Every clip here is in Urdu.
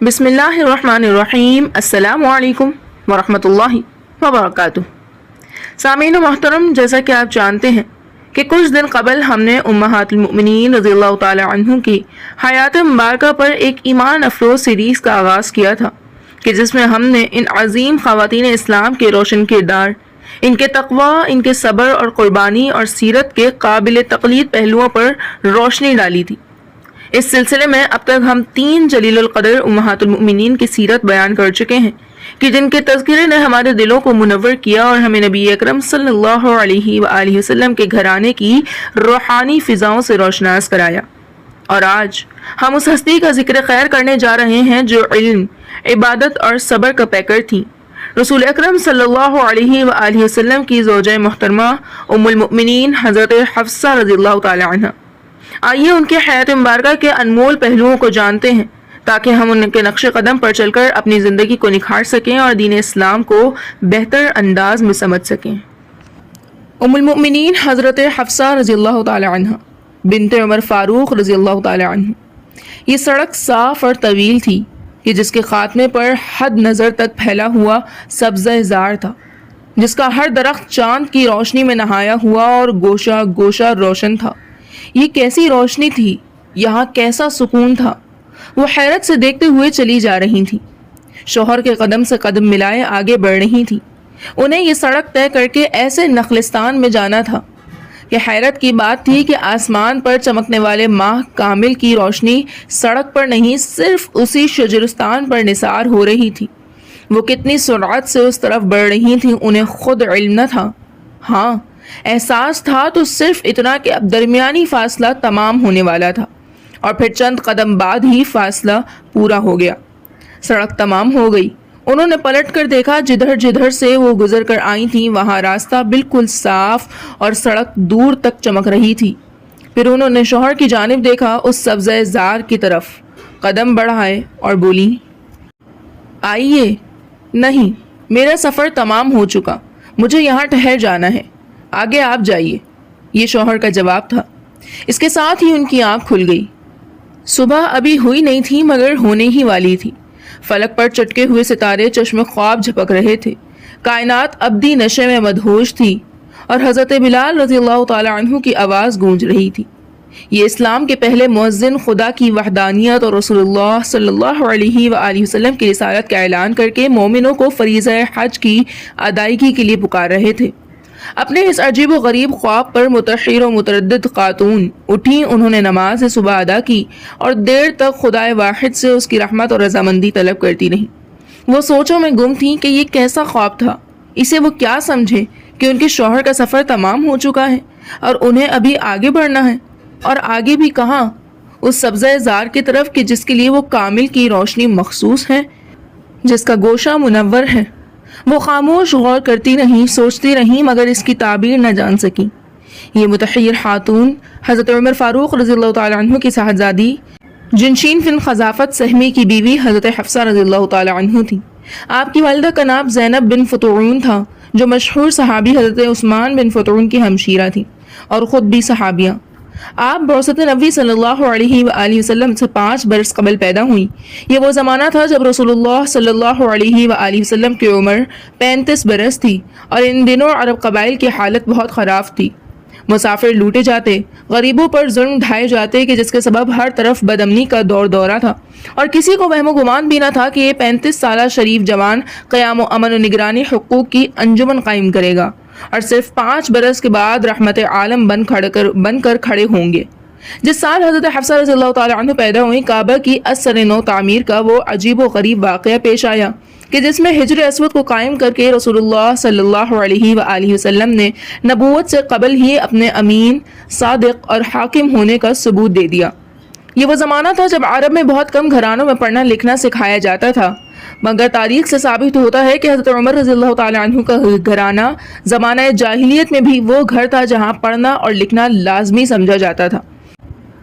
بسم اللہ الرحمن الرحیم، السلام علیکم ورحمۃ اللہ وبرکاتہ۔ سامعین محترم، جیسا کہ آپ جانتے ہیں کہ کچھ دن قبل ہم نے امہات المؤمنین رضی اللہ تعالی عنہ کی حیات مبارکہ پر ایک ایمان افروز سیریز کا آغاز کیا تھا کہ جس میں ہم نے ان عظیم خواتین اسلام کے روشن کردار، ان کے تقوی، ان کے صبر اور قربانی اور سیرت کے قابل تقلید پہلوؤں پر روشنی ڈالی تھی۔ اس سلسلے میں اب تک ہم 3 جلیل القدر امہات المؤمنین کی سیرت بیان کر چکے ہیں کہ جن کے تذکرے نے ہمارے دلوں کو منور کیا اور ہمیں نبی اکرم صلی اللہ علیہ وآلہ وسلم کے گھرانے کی روحانی فضاؤں سے روشناس کرایا۔ اور آج ہم اس ہستی کا ذکر خیر کرنے جا رہے ہیں جو علم، عبادت اور صبر کا پیکر تھی، رسول اکرم صلی اللہ علیہ وآلہ وسلم کی زوجہ محترمہ ام المؤمنین حضرت حفصہ رضی اللہ تعالی عنہ۔ آئیے ان کے حیات مبارکہ کے انمول پہلوؤں کو جانتے ہیں تاکہ ہم ان کے نقش قدم پر چل کر اپنی زندگی کو نکھار سکیں اور دین اسلام کو بہتر انداز میں سمجھ سکیں۔ ام المؤمنین حضرت حفصہ رضی اللہ تعالی عنہ بنت عمر فاروق رضی اللہ تعالی عنہ۔ یہ سڑک صاف اور طویل تھی کہ جس کے خاتمے پر حد نظر تک پھیلا ہوا سبزہ زار تھا، جس کا ہر درخت چاند کی روشنی میں نہایا ہوا اور گوشہ گوشہ روشن تھا۔ یہ کیسی روشنی تھی، یہاں کیسا سکون تھا۔ وہ حیرت سے دیکھتے ہوئے چلی جا رہی تھی، شوہر کے قدم سے قدم ملائے آگے بڑھ رہی تھی۔ انہیں یہ سڑک طے کر کے ایسے نخلستان میں جانا تھا کہ حیرت کی بات تھی کہ آسمان پر چمکنے والے ماہ کامل کی روشنی سڑک پر نہیں، صرف اسی شجرستان پر نثار ہو رہی تھی۔ وہ کتنی سرعت سے اس طرف بڑھ رہی تھی انہیں خود علم نہ تھا۔ ہاں، احساس تھا تو صرف اتنا کہ اب درمیانی فاصلہ تمام ہونے والا تھا اور پھر چند قدم بعد ہی فاصلہ پورا ہو گیا۔ سڑک تمام ہو گئی۔ انہوں نے پلٹ کر دیکھا، جدھر جدھر سے وہ گزر کر آئی تھیں وہاں راستہ بالکل صاف اور سڑک دور تک چمک رہی تھی۔ پھر انہوں نے شوہر کی جانب دیکھا، اس سبزہ زار کی طرف قدم بڑھائے اور بولی، آئیے۔ نہیں، میرا سفر تمام ہو چکا، مجھے یہاں ٹھہر جانا ہے، آگے آپ جائیے۔ یہ شوہر کا جواب تھا۔ اس کے ساتھ ہی ان کی آنکھ کھل گئی۔ صبح ابھی ہوئی نہیں تھی مگر ہونے ہی والی تھی۔ فلک پر چٹکے ہوئے ستارے چشم خواب جھپک رہے تھے، کائنات ابدی نشے میں مدہوش تھی اور حضرت بلال رضی اللہ تعالی عنہ کی آواز گونج رہی تھی۔ یہ اسلام کے پہلے مؤذن خدا کی وحدانیت اور رسول اللہ صلی اللہ علیہ وآلہ وسلم کی رسالت کا اعلان کر کے مومنوں کو فریضہ حج کی ادائیگی کے لیے پکار رہے تھے۔ اپنے اس عجیب و غریب خواب پر متحیر و متردد خاتون اٹھی، انہوں نے نماز صبح ادا کی اور دیر تک خدائے واحد سے اس کی رحمت اور رضامندی طلب کرتی رہیں۔ وہ سوچوں میں گم تھیں کہ یہ کیسا خواب تھا، اسے وہ کیا سمجھے کہ ان کے شوہر کا سفر تمام ہو چکا ہے اور انہیں ابھی آگے بڑھنا ہے، اور آگے بھی کہاں؟ اس سبزہ زار کی طرف کہ جس کے لیے وہ کامل کی روشنی مخصوص ہے، جس کا گوشہ منور ہے۔ وہ خاموش غور کرتی رہیں، سوچتی رہیں، مگر اس کی تعبیر نہ جان سکی۔ یہ متحیر خاتون حضرت عمر فاروق رضی اللہ تعالی عنہ کی صاحبزادی جنشین بن خزافت سہمی کی بیوی حضرت حفصہ رضی اللہ تعالی عنہ تھی۔ آپ کی والدہ کا نام زینب بن فطعون تھا، جو مشہور صحابی حضرت عثمان بن فطعون کی ہمشیرہ تھی اور خود بھی صحابیہ۔ آپ بعثت نبی صلی اللہ علیہ وآلہ وسلم سے 5 برس قبل پیدا ہوئیں۔ یہ وہ زمانہ تھا جب رسول اللہ صلی اللہ علیہ وآلہ وسلم کی عمر 35 برس تھی اور ان دنوں عرب قبائل کی حالت بہت خراب تھی۔ مسافر لوٹے جاتے، غریبوں پر ظلم ڈھائے جاتے کہ جس کے سبب ہر طرف بدامنی کا دور دورہ تھا، اور کسی کو وہم و گمان بھی نہ تھا کہ یہ 35 سالہ شریف جوان قیام و امن و نگرانی حقوق کی انجمن قائم کرے گا اور صرف 5 برس کے بعد رحمت عالم بن کر کھڑے ہوں گے۔ جس سال حضرت حفصہ رضی اللہ تعالی عنہ پیدا ہوئی، کعبہ کی اثر نو تعمیر کا وہ عجیب و غریب واقعہ پیش آیا کہ جس میں حجر اسود کو قائم کر کے رسول اللہ صلی اللہ علیہ وآلہ وسلم نے نبوت سے قبل ہی اپنے امین، صادق اور حاکم ہونے کا ثبوت دے دیا۔ یہ وہ زمانہ تھا جب عرب میں بہت کم گھرانوں میں پڑھنا لکھنا سکھایا جاتا تھا، مگر تاریخ سے ثابت ہوتا ہے کہ حضرت عمر رضی اللہ تعالی عنہ کا گھرانہ زمانہ جاہلیت میں بھی وہ گھر تھا جہاں پڑھنا اور لکھنا لازمی سمجھا جاتا تھا۔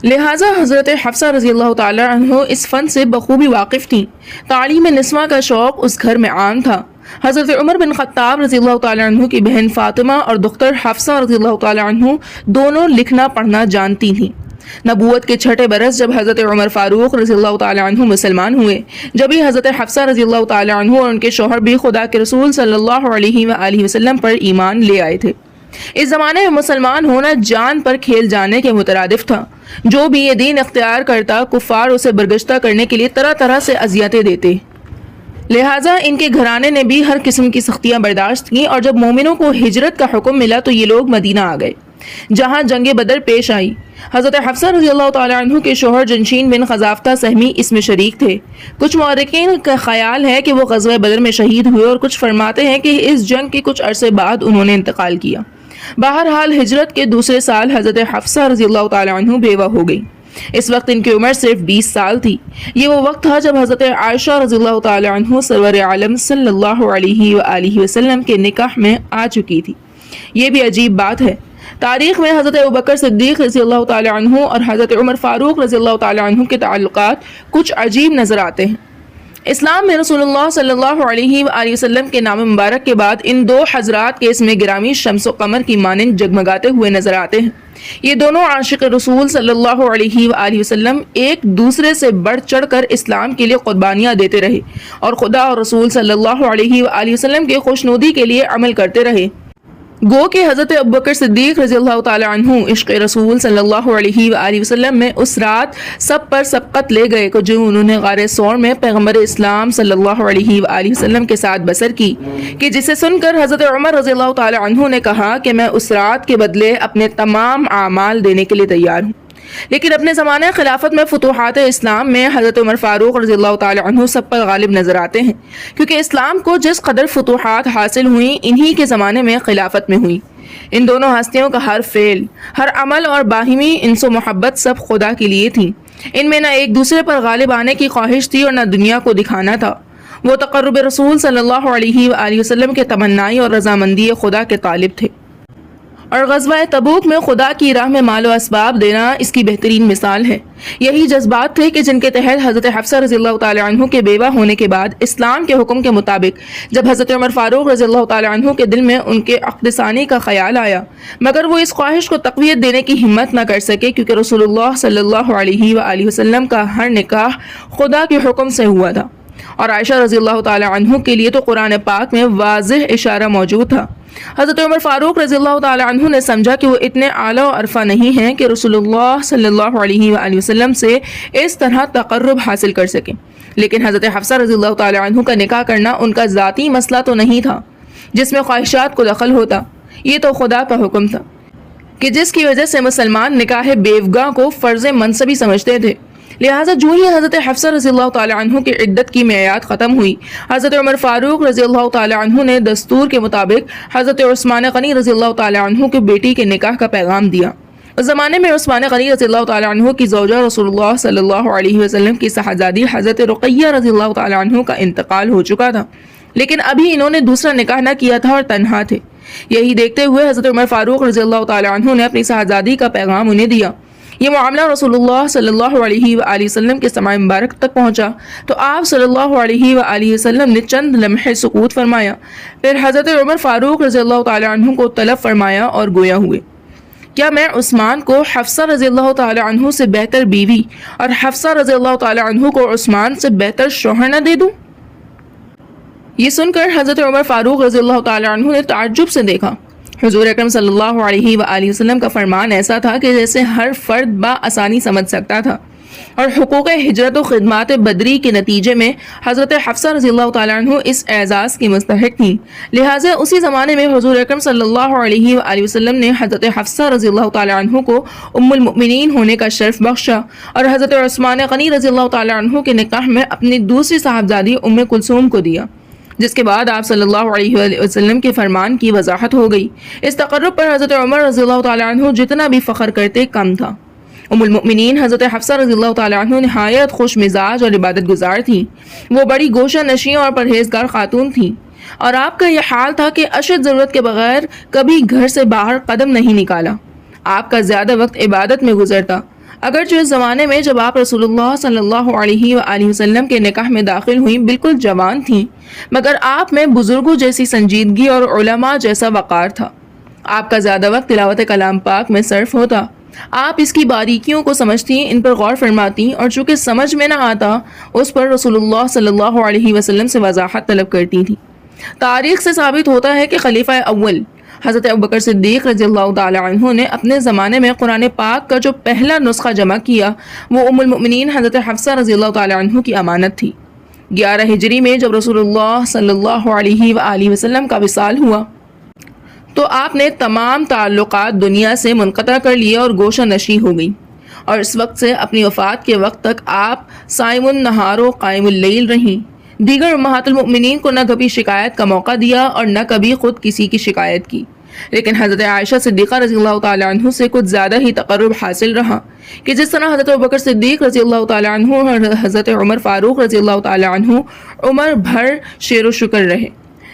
لہٰذا حضرت حفصہ رضی اللہ تعالی عنہ اس فن سے بخوبی واقف تھیں۔ تعلیم نسواں کا شوق اس گھر میں عام تھا۔ حضرت عمر بن خطاب رضی اللہ تعالی عنہ کی بہن فاطمہ اور دختر حفصہ رضی اللہ تعالی عنہ دونوں لکھنا پڑھنا جانتی تھیں۔ نبوت کے چھٹے برس جب حضرت عمر فاروق رضی اللہ تعالیٰ عنہ مسلمان ہوئے، جبھی حضرت حفصہ رضی اللہ تعالیٰ عنہ اور ان کے شوہر بھی خدا کے رسول صلی اللہ علیہ وآلہ وسلم پر ایمان لے آئے تھے۔ اس زمانے میں مسلمان ہونا جان پر کھیل جانے کے مترادف تھا۔ جو بھی یہ دین اختیار کرتا، کفار اسے برگشتہ کرنے کے لیے طرح طرح سے اذیتیں دیتے، لہٰذا ان کے گھرانے نے بھی ہر قسم کی سختیاں برداشت کیں، اور جب مومنوں کو ہجرت کا حکم ملا تو یہ لوگ مدینہ آ گئے، جہاں جنگ بدر پیش آئی۔ حضرت حفصہ رضی اللہ تعالیٰ عنہ کے شوہر جنشین بن خزافتہ سہمی اس میں شریک تھے۔ کچھ مورخین کا خیال ہے کہ وہ غزوہ بدر میں شہید ہوئے، اور کچھ فرماتے ہیں کہ اس جنگ کے کچھ عرصے بعد انہوں نے انتقال کیا۔ بہرحال ہجرت کے دوسرے سال حضرت حفصہ رضی اللہ تعالیٰ عنہ بیوہ ہو گئی۔ اس وقت ان کی عمر صرف 20 سال تھی۔ یہ وہ وقت تھا جب حضرت عائشہ رضی اللہ تعالیٰ عنہ سرور عالم صلی اللہ علیہ وآلہ وسلم کے نکاح میں آ چکی تھی۔ یہ بھی عجیب بات ہے، تاریخ میں حضرت ابوبکر صدیق رضی اللہ تعالیٰ عنہ اور حضرت عمر فاروق رضی اللہ تعالیٰ عنہ کے تعلقات کچھ عجیب نظر آتے ہیں۔ اسلام میں رسول اللہ صلی اللہ علیہ وآلہ وسلم کے نام مبارک کے بعد ان دو حضرات کے اسم گرامی شمس و قمر کی مانند جگمگاتے ہوئے نظر آتے ہیں۔ یہ دونوں عاشق رسول صلی اللہ علیہ وآلہ وسلم ایک دوسرے سے بڑھ چڑھ کر اسلام کے لیے قربانیاں دیتے رہے، اور خدا اور رسول صلی اللہ علیہ وآلہ وسلم کے خوشنودی کے لیے عمل کرتے رہے۔ گو کہ حضرت ابوبکر صدیق رضی اللہ تعالیٰ عنہ عشق رسول صلی اللہ علیہ وآلہ وسلم میں اس رات سب پر سبقت لے گئے جو انہوں نے غار ثور میں پیغمبر اسلام صلی اللہ علیہ وآلہ وسلم کے ساتھ بسر کی، کہ جسے سن کر حضرت عمر رضی اللہ تعالیٰ عنہ نے کہا کہ میں اس رات کے بدلے اپنے تمام اعمال دینے کے لیے تیار ہوں۔ لیکن اپنے زمانہ خلافت میں فتوحات اسلام میں حضرت عمر فاروق رضی اللہ تعالیٰ عنہ سب پر غالب نظر آتے ہیں، کیونکہ اسلام کو جس قدر فتوحات حاصل ہوئیں انہی کے زمانے میں خلافت میں ہوئی۔ ان دونوں ہستیوں کا ہر فعل، ہر عمل اور باہمی انس و محبت سب خدا کے لیے تھی۔ ان میں نہ ایک دوسرے پر غالب آنے کی خواہش تھی اور نہ دنیا کو دکھانا تھا۔ وہ تقرب رسول صلی اللہ علیہ وآلہ وسلم کے تمنائی اور رضامندی خدا کے طالب تھے، اور غزوہ تبوک میں خدا کی راہ میں مال و اسباب دینا اس کی بہترین مثال ہے۔ یہی جذبات تھے کہ جن کے تحت حضرت حفصہ رضی اللہ تعالیٰ عنہ کے بیوہ ہونے کے بعد اسلام کے حکم کے مطابق جب حضرت عمر فاروق رضی اللہ تعالیٰ عنہ کے دل میں ان کے عقد ثانی کا خیال آیا، مگر وہ اس خواہش کو تقویت دینے کی ہمت نہ کر سکے، کیونکہ رسول اللہ صلی اللہ علیہ وآلہ وسلم کا ہر نکاح خدا کے حکم سے ہوا تھا، اور عائشہ رضی اللہ تعالیٰ عنہ کے لیے تو قرآن پاک میں واضح اشارہ موجود تھا۔ حضرت عمر فاروق رضی اللہ تعالیٰ عنہ نے سمجھا کہ وہ اتنے اعلیٰ و عرفہ نہیں ہیں کہ رسول اللہ صلی اللہ علیہ وآلہ وسلم سے اس طرح تقرب حاصل کر سکیں، لیکن حضرت حفصہ رضی اللہ تعالیٰ عنہ کا نکاح کرنا ان کا ذاتی مسئلہ تو نہیں تھا جس میں خواہشات کو دخل ہوتا، یہ تو خدا کا حکم تھا کہ جس کی وجہ سے مسلمان نکاح بیوگاہ کو فرض منصبی سمجھتے تھے۔ لہٰذا جو ہی حضرت حفصہ رضی اللہ تعالیٰ عنہ کی عدت کی میعاد ختم ہوئی، حضرت عمر فاروق رضی اللہ تعالیٰ عنہ نے دستور کے مطابق حضرت عثمان غنی رضی اللہ تعالیٰ عنہ کی بیٹی کے نکاح کا پیغام دیا۔ اس زمانے میں عثمان غنی رضی اللہ تعالیٰ عنہ کی زوجہ رسول اللہ صلی اللہ علیہ وسلم کی صاحبزادی حضرت رقیہ رضی اللہ تعالیٰ عنہ کا انتقال ہو چکا تھا، لیکن ابھی انہوں نے دوسرا نکاح نہ کیا تھا اور تنہا تھے۔ یہی دیکھتے ہوئے حضرت عمر فاروق رضی اللہ تعالیٰ عنہ نے اپنی صاحبزادی کا پیغام انہیں دیا۔ یہ معاملہ رسول اللہ صلی اللہ علیہ وآلہ وسلم کے سماع مبارک تک پہنچا تو آپ صلی اللہ علیہ وآلہ وسلم نے چند لمحے سکوت فرمایا، پھر حضرت عمر فاروق رضی اللہ تعالیٰ عنہ کو طلب فرمایا اور گویا ہوئے، کیا میں عثمان کو حفصہ رضی اللہ تعالیٰ عنہ سے بہتر بیوی اور حفصہ رضی اللہ تعالیٰ عنہ کو عثمان سے بہتر شوہر نہ دے دوں؟ یہ سن کر حضرت عمر فاروق رضی اللہ تعالیٰ عنہ نے تعجب سے دیکھا۔ حضور اکرم صلی اللہ علیہ وآلہ وسلم کا فرمان ایسا تھا کہ جیسے ہر فرد بآسانی سمجھ سکتا تھا، اور حقوق ہجرت و خدمات بدری کے نتیجے میں حضرت حفصہ رضی اللہ تعالیٰ عنہ اس اعزاز کی مستحق تھیں۔ لہٰذا اسی زمانے میں حضور اکرم صلی اللہ علیہ وآلہ وسلم نے حضرت حفصہ رضی اللہ تعالیٰ عنہ کو ام المؤمنین ہونے کا شرف بخشا، اور حضرت عثمان غنی رضی اللہ تعالیٰ عنہ کے نکاح میں اپنی دوسری صاحبزادی ام کلثوم کو دیا، جس کے بعد آپ صلی اللہ علیہ وسلم کے فرمان کی وضاحت ہو گئی۔ اس تقرب پر حضرت عمر رضی اللہ تعالیٰ عنہ جتنا بھی فخر کرتے کم تھا۔ ام المؤمنین حضرت حفصہ رضی اللہ تعالیٰ عنہ نہایت خوش مزاج اور عبادت گزار تھیں۔ وہ بڑی گوشہ نشین اور پرہیزگار خاتون تھیں، اور آپ کا یہ حال تھا کہ اشد ضرورت کے بغیر کبھی گھر سے باہر قدم نہیں نکالا۔ آپ کا زیادہ وقت عبادت میں گزرتا، اگرچہ اس زمانے میں جب آپ رسول اللہ صلی اللہ علیہ وآلہ وسلم کے نکاح میں داخل ہوئیں بالکل جوان تھیں، مگر آپ میں بزرگوں جیسی سنجیدگی اور علماء جیسا وقار تھا۔ آپ کا زیادہ وقت تلاوت کلام پاک میں صرف ہوتا، آپ اس کی باریکیوں کو سمجھتی، ان پر غور فرماتی، اور چونکہ سمجھ میں نہ آتا اس پر رسول اللہ صلی اللہ علیہ وسلم سے وضاحت طلب کرتی تھی۔ تاریخ سے ثابت ہوتا ہے کہ خلیفہ اول حضرت ابوبکر صدیق رضی اللہ تعالی عنہ نے اپنے زمانے میں قرآن پاک کا جو پہلا نسخہ جمع کیا وہ ام المؤمنین حضرت حفصہ رضی اللہ تعالی عنہ کی امانت تھی۔ 11 ہجری میں جب رسول اللہ صلی اللہ علیہ وآلہ وسلم کا وصال ہوا تو آپ نے تمام تعلقات دنیا سے منقطع کر لیے اور گوشہ نشی ہو گئی، اور اس وقت سے اپنی وفات کے وقت تک آپ صائم النہار و قائم اللیل رہیں۔ دیگر امہات المؤمنین کو نہ کبھی شکایت کا موقع دیا اور نہ کبھی خود کسی کی شکایت کی، لیکن حضرت عائشہ صدیقہ رضی اللہ تعالی عنہ سے کچھ زیادہ ہی تقرب حاصل رہا کہ جس طرح حضرت ابوبکر صدیق رضی اللہ تعالی عنہ اور حضرت عمر فاروق رضی اللہ تعالی عنہ عمر بھر شیر و شکر رہے،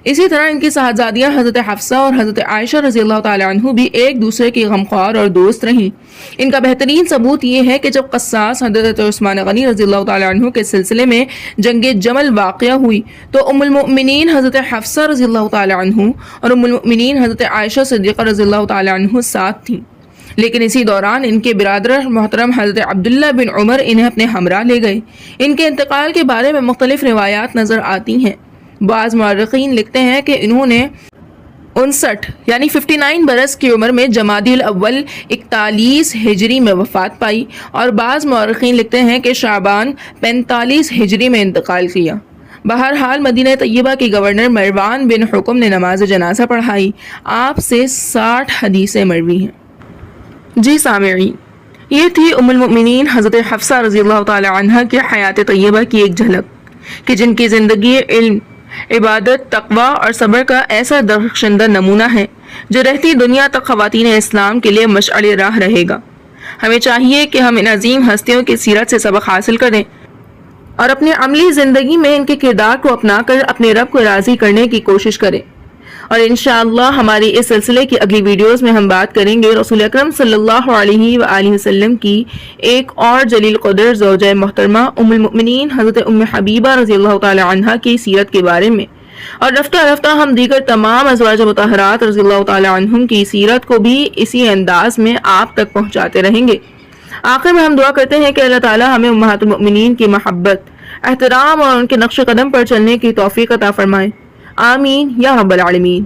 اسی طرح ان کی صاحبزادیاں حضرت حفصہ اور حضرت عائشہ رضی اللہ تعالی عنہ بھی ایک دوسرے کی غمخوار اور دوست رہیں۔ ان کا بہترین ثبوت یہ ہے کہ جب قصاص حضرت عثمان غنی رضی اللہ تعالی عنہ کے سلسلے میں جنگ جمل واقعہ ہوئی تو ام المؤمنین حضرت حفصہ رضی اللہ تعالی عنہ اور ام المؤمنین حضرت عائشہ صدیقہ رضی اللہ تعالی عنہ ساتھ تھیں، لیکن اسی دوران ان کے برادر محترم حضرت عبداللہ بن عمر انہیں اپنے ہمراہ لے گئے۔ ان کے انتقال کے بارے میں مختلف روایات نظر آتی ہیں۔ بعض مورخین لکھتے ہیں کہ انہوں نے 59 یعنی 59 برس کی عمر میں جمادی الاول 41 ہجری میں وفات پائی، اور بعض مورخین لکھتے ہیں کہ شعبان 45 ہجری میں انتقال کیا۔ بہرحال مدینہ طیبہ کے گورنر مروان بن حکم نے نماز جنازہ پڑھائی۔ آپ سے 60 حدیثیں مروی ہیں۔ جی سامعین، یہ تھی ام المؤمنین حضرت حفصہ رضی اللہ تعالی عنہ کی حیات طیبہ کی ایک جھلک کہ جن کی زندگی علم، عبادت، تقوی اور صبر کا ایسا درخشندہ نمونہ ہے جو رہتی دنیا تک خواتین اسلام کے لیے مشعل راہ رہے گا۔ ہمیں چاہیے کہ ہم ان عظیم ہستیوں کی سیرت سے سبق حاصل کریں اور اپنی عملی زندگی میں ان کے کردار کو اپنا کر اپنے رب کو راضی کرنے کی کوشش کریں، اور انشاءاللہ ہماری اس سلسلے کی اگلی ویڈیوز میں ہم بات کریں گے رسول اکرم صلی اللہ علیہ وآلہ وسلم کی ایک اور جلیل قدر زوجہ محترمہ ام المؤمنین حضرت ام حبیبہ رضی اللہ تعالی عنہ کی سیرت کے بارے میں، اور رفتہ رفتہ ہم دیگر تمام ازواج مطہرات رضی اللہ تعالی عنہم کی سیرت کو بھی اسی انداز میں آپ تک پہنچاتے رہیں گے۔ آخر میں ہم دعا کرتے ہیں کہ اللہ تعالی ہمیں امہات المؤمنین کی محبت، احترام اور ان کے نقش قدم پر چلنے کی توفیق عطا فرمائے، آمین یا رب العالمین۔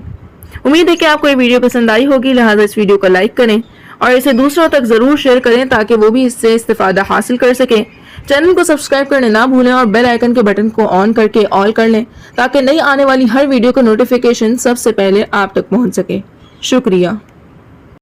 امید ہے کہ آپ کو یہ ویڈیو پسند آئی ہوگی، لہٰذا اس ویڈیو کو لائک کریں اور اسے دوسروں تک ضرور شیئر کریں تاکہ وہ بھی اس سے استفادہ حاصل کر سکیں۔ چینل کو سبسکرائب کرنے نہ بھولیں اور بیل آئیکن کے بٹن کو آن کر کے آل کر لیں تاکہ نئی آنے والی ہر ویڈیو کا نوٹیفیکیشن سب سے پہلے آپ تک پہنچ سکے۔ شکریہ۔